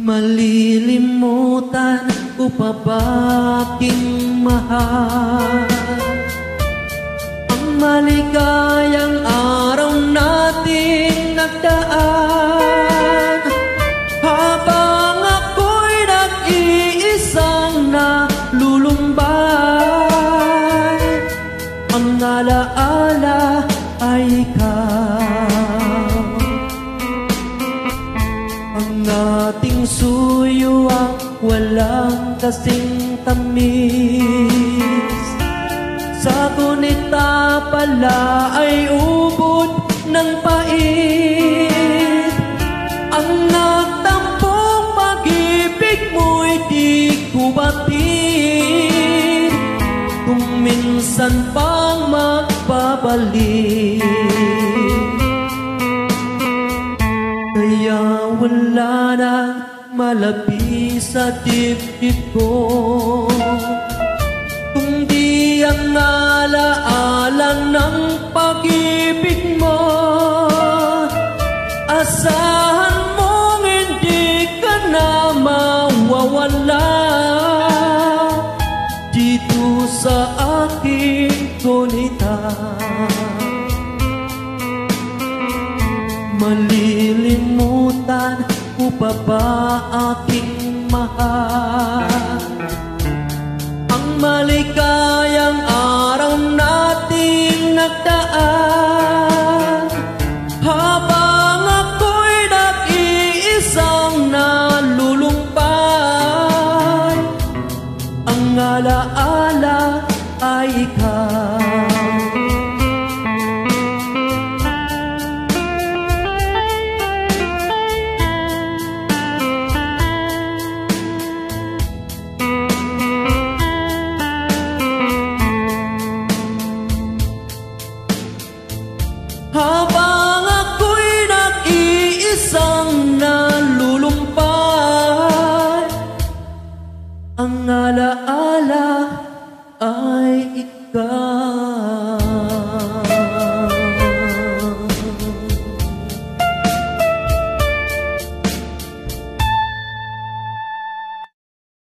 Malilimutan ko pa ba aking mahal? Ang maligayang araw nating nagdaan, habang ako'y nag-iisang nalulumbay. Ang alaala ay ikaw, ang ating suyuang walang kasing tamis. Sa gunita pala ay ubod ng pait. Ang nagtampong pag-ibig mo'y di ko batid, kung minsan pang magpabalik. Kaya wala nang malabi sa dibdib ko, kundi ang alaala ng pag-ibig mo. Asahan mong hindi ka na mawawala dito sa aking gunita. Malilimutan ko pa ba aking mahal? Ang maligayang araw nating nagdaan, habang ako'y nag-iisang nalulumbay. Ang alaala ay ikaw. How